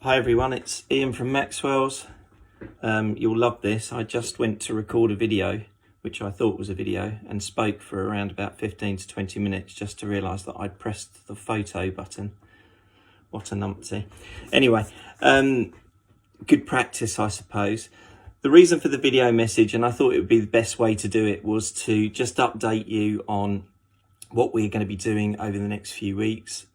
Hi everyone, it's Ian from Maxwell's. You'll love this. I just went to record a video, which I thought was a video, and spoke for around about 15 to 20 minutes just to realise that I'd pressed the photo button. What a numpty. Anyway, good practice, I suppose. The reason for the video message, and I thought it would be the best way to do it, was to just update you on what we're going to be doing over the next few weeks.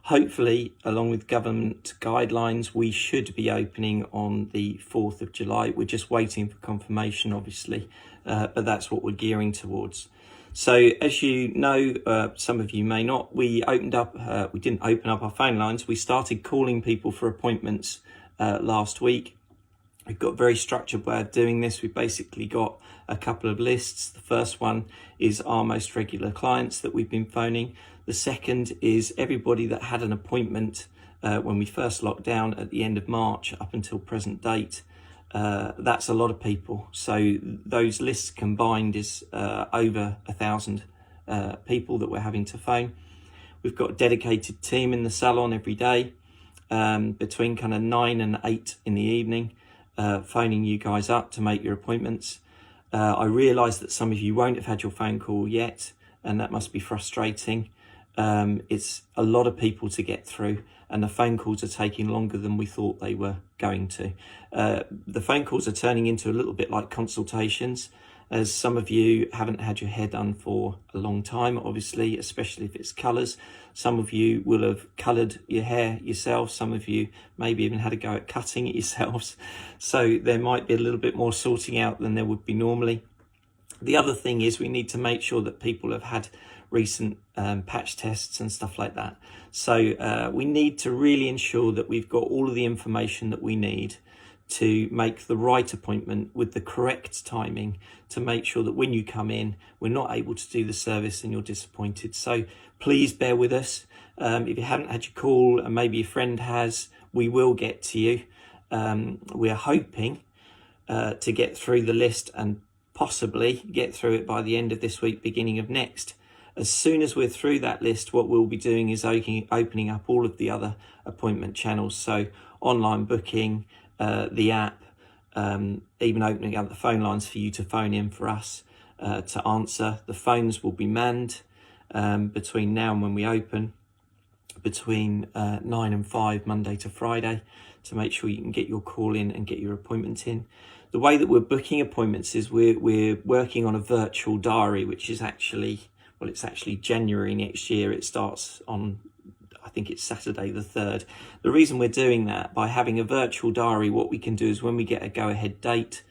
Hopefully, along with government guidelines, we should be opening on the 4th of July. We're just waiting for confirmation, obviously, but that's what we're gearing towards. So as you know, some of you may not, we didn't open up our phone lines. We started calling people for appointments last week. We've got a very structured way of doing this. We've basically got a couple of lists. The first one is our most regular clients that we've been phoning. The second is everybody that had an appointment when we first locked down at the end of March up until present date. That's a lot of people. So those lists combined is over 1,000 people that we're having to phone. We've got a dedicated team in the salon every day between kind of 9 and 8 in the evening. Phoning you guys up to make your appointments. I realise that some of you won't have had your phone call yet, and that must be frustrating. It's a lot of people to get through, and the phone calls are taking longer than we thought they were going to. The phone calls are turning into a little bit like consultations, as some of you haven't had your hair done for a long time, obviously, especially if it's colours. Some of you will have coloured your hair yourself. Some of you maybe even had a go at cutting it yourselves. So there might be a little bit more sorting out than there would be normally. The other thing is we need to make sure that people have had recent patch tests and stuff like that. So we need to really ensure that we've got all of the information that we need to make the right appointment with the correct timing, to make sure that when you come in, we're not able to do the service and you're disappointed. So please bear with us. If you haven't had your call and maybe a friend has, we will get to you. We're hoping to get through the list and possibly get through it by the end of this week, beginning of next. As soon as we're through that list, what we'll be doing is opening up all of the other appointment channels. So online booking, the app, even opening up the phone lines for you to phone in for us to answer. The phones will be manned between now and when we open, between 9 and 5, Monday to Friday, to make sure you can get your call in and get your appointment in. The way that we're booking appointments is we're working on a virtual diary, which is actually, well, it's actually January next year. It starts on, I think it's Saturday the 3rd. The reason we're doing that, by having a virtual diary, what we can do is when we get a go-ahead date,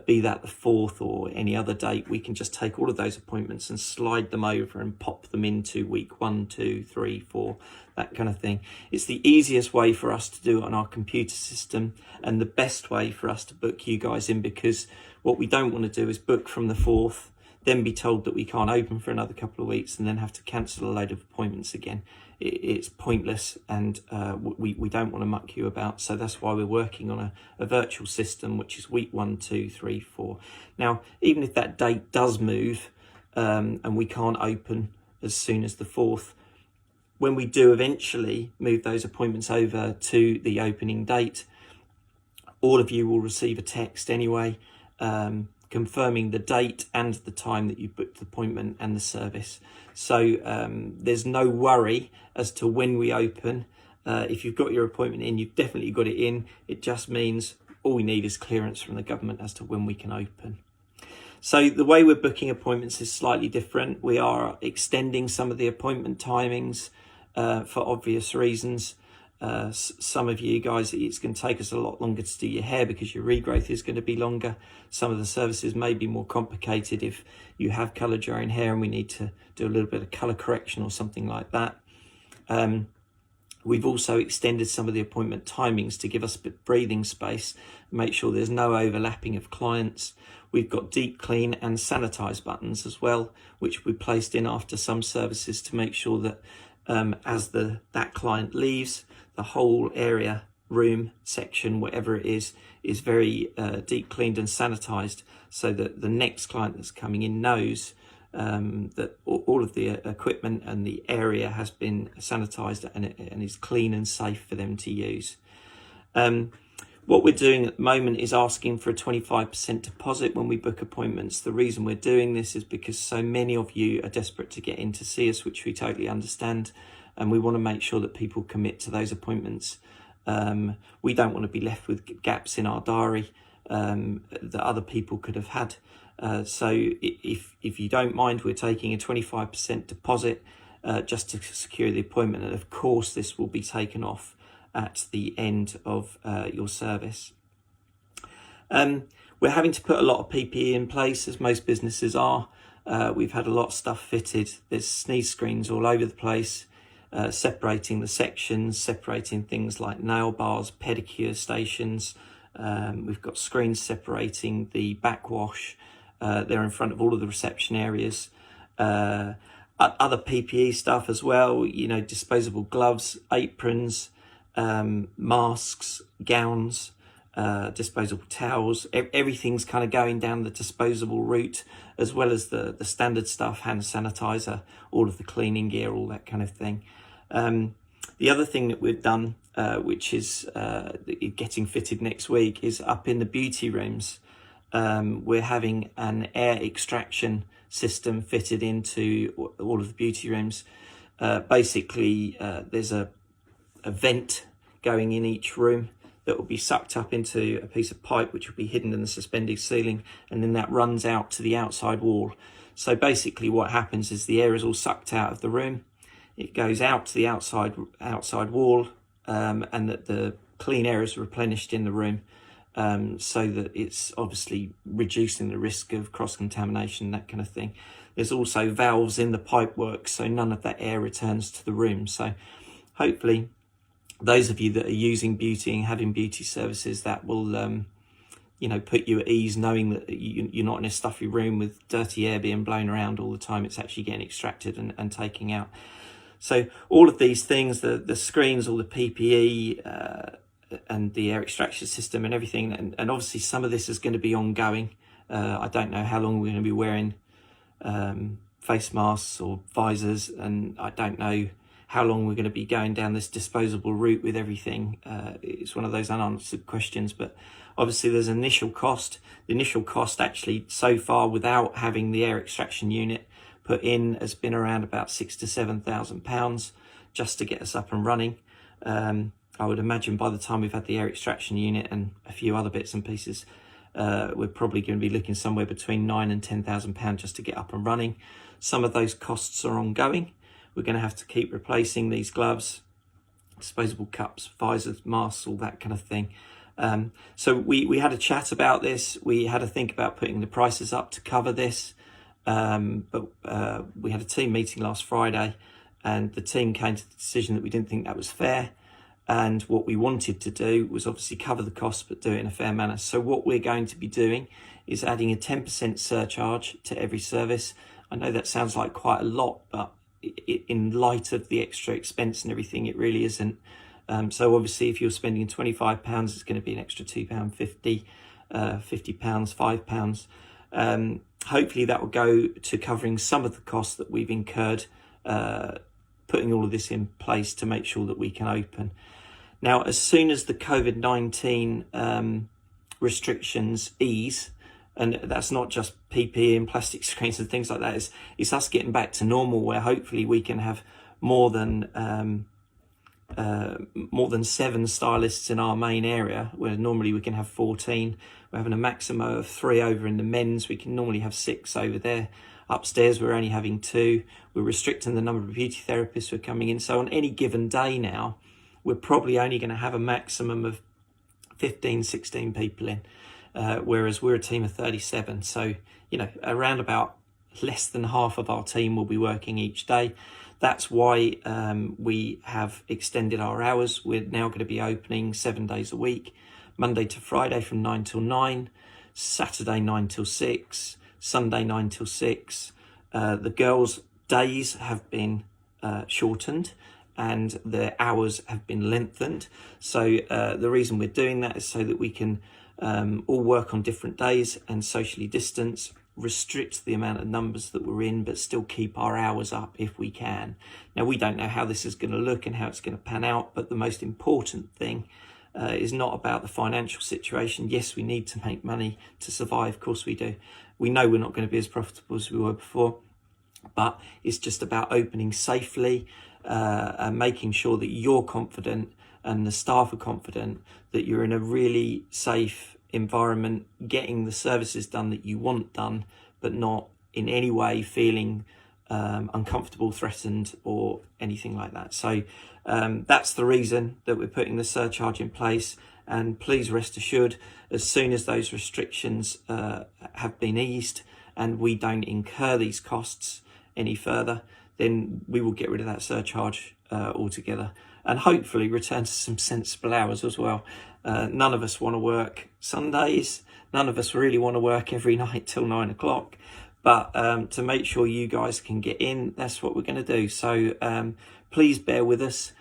be that the 4th or any other date, we can just take all of those appointments and slide them over and pop them into week 1, 2, 3, 4, that kind of thing. It's the easiest way for us to do it on our computer system and the best way for us to book you guys in, because what we don't want to do is book from the 4th, then be told that we can't open for another couple of weeks and then have to cancel a load of appointments again. It's pointless, and we don't want to muck you about. So that's why we're working on a virtual system, which is week 1, 2, 3, 4. Now, even if that date does move and we can't open as soon as the 4th, when we do eventually move those appointments over to the opening date, all of you will receive a text anyway, confirming the date and the time that you booked the appointment and the service. So there's no worry as to when we open. If you've got your appointment in, you've definitely got it in. It just means all we need is clearance from the government as to when we can open. So the way we're booking appointments is slightly different. We are extending some of the appointment timings for obvious reasons. Some of you guys, it's going to take us a lot longer to do your hair because your regrowth is going to be longer. Some of the services may be more complicated if you have coloured your own hair and we need to do a little bit of colour correction or something like that. We've also extended some of the appointment timings to give us a bit of breathing space, make sure there's no overlapping of clients. We've got deep clean and sanitize buttons as well, which we placed in after some services to make sure that as that client leaves, the whole area, room, section, whatever it is very deep cleaned and sanitized, so that the next client that's coming in knows that all of the equipment and the area has been sanitized and is clean and safe for them to use. What we're doing at the moment is asking for a 25% deposit when we book appointments. The reason we're doing this is because so many of you are desperate to get in to see us, which we totally understand. And we want to make sure that people commit to those appointments. We don't want to be left with gaps in our diary that other people could have had. So if you don't mind, we're taking a 25% deposit just to secure the appointment. And of course, this will be taken off at the end of your service. We're having to put a lot of PPE in place, as most businesses are. We've had a lot of stuff fitted. There's sneeze screens all over the place, separating the sections, separating things like nail bars, pedicure stations. We've got screens separating the backwash. They're in front of all of the reception areas. Other PPE stuff as well, you know, disposable gloves, aprons, masks, gowns, disposable towels. Everything's kind of going down the disposable route, as well as the standard stuff, hand sanitizer, all of the cleaning gear, all that kind of thing. The other thing that we've done, which is getting fitted next week, is up in the beauty rooms. We're having an air extraction system fitted into all of the beauty rooms. Basically, there's a vent going in each room that will be sucked up into a piece of pipe which will be hidden in the suspended ceiling, and then that runs out to the outside wall. So basically what happens is the air is all sucked out of the room, it goes out to the outside wall, and that the clean air is replenished in the room, so that it's obviously reducing the risk of cross-contamination, that kind of thing. There's also valves in the pipework, so none of that air returns to the room. So hopefully those of you that are using beauty and having beauty services, that will you know, put you at ease, knowing that you're not in a stuffy room with dirty air being blown around all the time. It's actually getting extracted and taken out. So all of these things, the screens, all the PPE, and the air extraction system and everything, and obviously some of this is going to be ongoing. I don't know how long we're going to be wearing face masks or visors, and I don't know how long we're going to be going down this disposable route with everything. It's one of those unanswered questions, but obviously there's an initial cost. The initial cost actually so far without having the air extraction unit put in has been around about £6,000 to £7,000 just to get us up and running. I would imagine by the time we've had the air extraction unit and a few other bits and pieces, we're probably going to be looking somewhere between £9,000 and £10,000 just to get up and running. Some of those costs are ongoing. We're going to have to keep replacing these gloves, disposable cups, visors, masks, all that kind of thing. So we had a chat about this. We had to think about putting the prices up to cover this. But we had a team meeting last Friday, and the team came to the decision that we didn't think that was fair. And what we wanted to do was obviously cover the costs, but do it in a fair manner. So what we're going to be doing is adding a 10% surcharge to every service. I know that sounds like quite a lot, but in light of the extra expense and everything, it really isn't. So obviously if you're spending £25, it's going to be an extra £2.50, £50, £5. Hopefully that will go to covering some of the costs that we've incurred, putting all of this in place to make sure that we can open. Now, as soon as the COVID-19 restrictions ease, and that's not just PPE and plastic screens and things like that, it's us getting back to normal, where hopefully we can have more than 7 stylists in our main area, where normally we can have 14. We're having a maximum of 3 over in the men's. We can normally have 6 over there. Upstairs, we're only having 2. We're restricting the number of beauty therapists who are coming in. So on any given day now, we're probably only going to have a maximum of 15, 16 people in, whereas we're a team of 37. So, you know, around about less than half of our team will be working each day. That's why we have extended our hours. We're now going to be opening 7 days a week, Monday to Friday from 9 till 9, Saturday 9 till 6, Sunday 9 till 6. The girls' days have been shortened and their hours have been lengthened. So the reason we're doing that is so that we can all work on different days and socially distance, restrict the amount of numbers that we're in, but still keep our hours up if we can. Now, we don't know how this is going to look and how it's going to pan out, but the most important thing is not about the financial situation. Yes, we need to make money to survive, of course we do. We know we're not going to be as profitable as we were before, but it's just about opening safely and making sure that you're confident and the staff are confident that you're in a really safe environment, getting the services done that you want done, but not in any way feeling uncomfortable, threatened, or anything like that. So that's the reason that we're putting the surcharge in place. And please rest assured, as soon as those restrictions have been eased and we don't incur these costs any further, then we will get rid of that surcharge altogether, and hopefully return to some sensible hours as well. None of us want to work Sundays. None of us really want to work every night till 9 o'clock. But to make sure you guys can get in, that's what we're going to do. So please bear with us.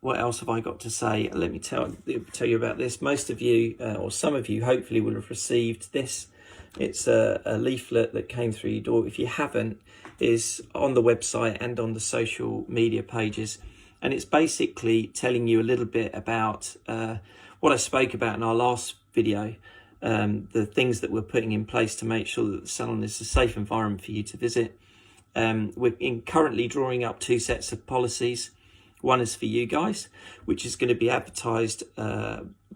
What else have I got to say? Let me tell you about this. Most of you, or some of you, hopefully will have received this. It's a leaflet that came through your door. If you haven't, is on the website and on the social media pages. And it's basically telling you a little bit about what I spoke about in our last video. The things that we're putting in place to make sure that the salon is a safe environment for you to visit. We're currently drawing up 2 sets of policies. One is for you guys, which is going to be advertised,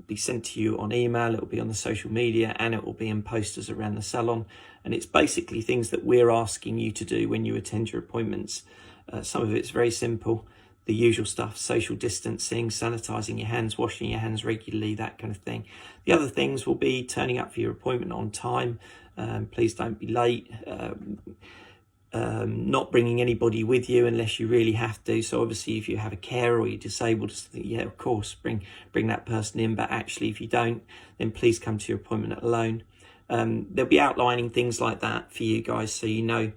be sent to you on email, it will be on the social media, and it will be in posters around the salon. And it's basically things that we're asking you to do when you attend your appointments. Some of it's very simple, the usual stuff: social distancing, sanitizing your hands, washing your hands regularly, that kind of thing. The other things will be turning up for your appointment on time. Please don't be late. Not bringing anybody with you unless you really have to. So obviously if you have a carer or you're disabled, yeah, of course, bring that person in. But actually, if you don't, then please come to your appointment alone. They'll be outlining things like that for you guys, so you know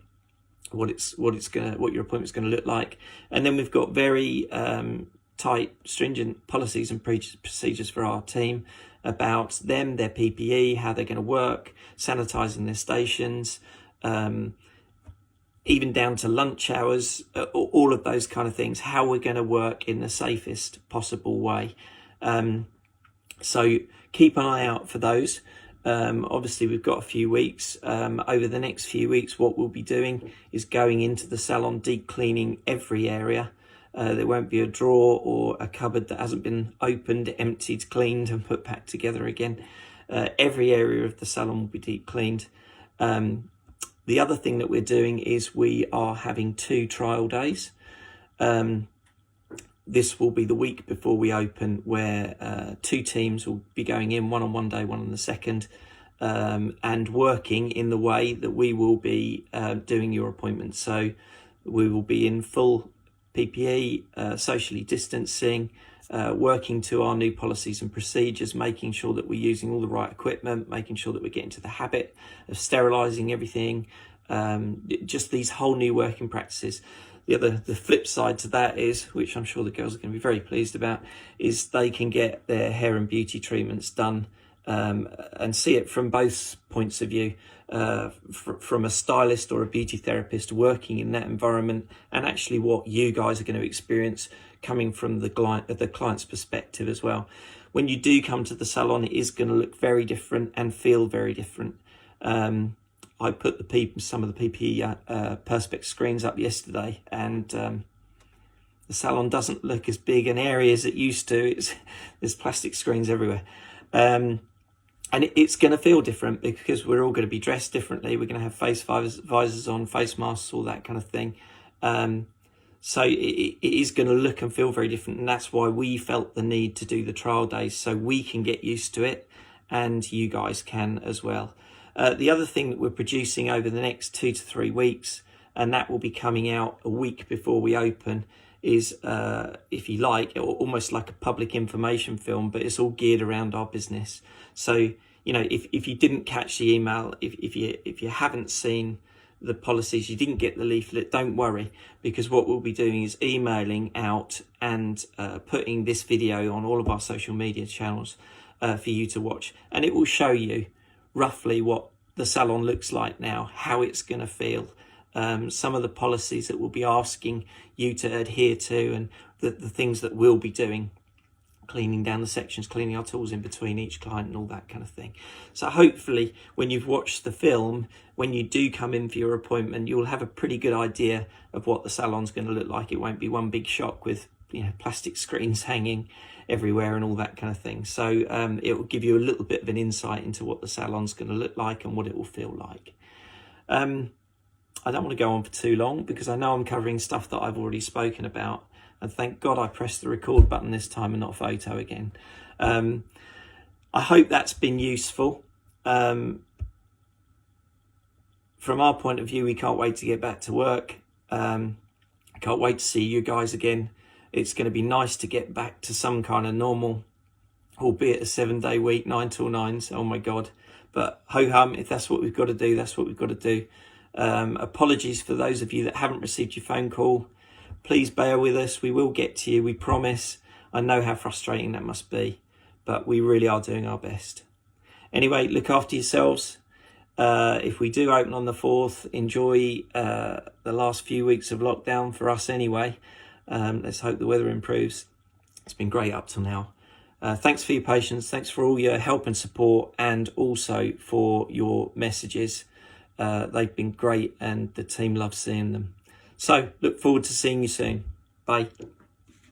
what your appointment's going to look like. And then we've got very tight, stringent policies and procedures for our team about them, their PPE, how they're going to work, sanitizing their stations, even down to lunch hours, all of those kind of things, how we're going to work in the safest possible way. So keep an eye out for those. Obviously, we've got a few weeks. Over the next few weeks, what we'll be doing is going into the salon, deep cleaning every area. There won't be a drawer or a cupboard that hasn't been opened, emptied, cleaned and put back together again. Every area of the salon will be deep cleaned. The other thing that we're doing is we are having 2 trial days. This will be the week before we open, where 2 teams will be going in, one on one day, one on the second, and working in the way that we will be doing your appointments. So we will be in full PPE, socially distancing, working to our new policies and procedures, making sure that we're using all the right equipment, making sure that we're getting to the habit of sterilising everything, just these whole new working practices. The flip side to that is, which I'm sure the girls are going to be very pleased about, is they can get their hair and beauty treatments done and see it from both points of view, from a stylist or a beauty therapist working in that environment, and actually what you guys are going to experience coming from the client's perspective as well. When you do come to the salon, it is going to look very different and feel very different. I put some of the PPE Perspex screens up yesterday, and the salon doesn't look as big and airy as it used to. There's plastic screens everywhere. And it's going to feel different because we're all going to be dressed differently. We're going to have face visors on, face masks, all that kind of thing. So it is going to look and feel very different. And that's why we felt the need to do the trial days, so we can get used to it and you guys can as well. The other thing that we're producing over the next 2 to 3 weeks, and that will be coming out a week before we open, is, if you like, almost like a public information film, but it's all geared around our business. So, you know, if you didn't catch the email, if you haven't seen the policies, you didn't get the leaflet, don't worry, because what we'll be doing is emailing out and putting this video on all of our social media channels for you to watch, and it will show you roughly what the salon looks like now, how it's going to feel, some of the policies that we'll be asking you to adhere to, and the things that we'll be doing. cleaning down the sections, cleaning our tools in between each client and all that kind of thing. So hopefully when you've watched the film, when you do come in for your appointment, you'll have a pretty good idea of what the salon's going to look like. It won't be one big shock with, you know, plastic screens hanging everywhere and all that kind of thing. So it will give you a little bit of an insight into what the salon's going to look like and what it will feel like. I don't want to go on for too long because I know I'm covering stuff that I've already spoken about. And thank God I pressed the record button this time and not photo again. I hope that's been useful. From our point of view, we can't wait to get back to work. I can't wait to see you guys again. It's going to be nice to get back to some kind of normal, albeit a 7-day week, 9 till 9s. Oh my God. But ho-hum, if that's what we've got to do, that's what we've got to do. Apologies for those of you that haven't received your phone call. Please bear with us. We will get to you, we promise. I know how frustrating that must be, but we really are doing our best. Anyway, look after yourselves. If we do open on the 4th, enjoy the last few weeks of lockdown for us anyway. Let's hope the weather improves. It's been great up till now. Thanks for your patience. Thanks for all your help and support, and also for your messages. They've been great and the team loves seeing them. So look forward to seeing you soon. Bye.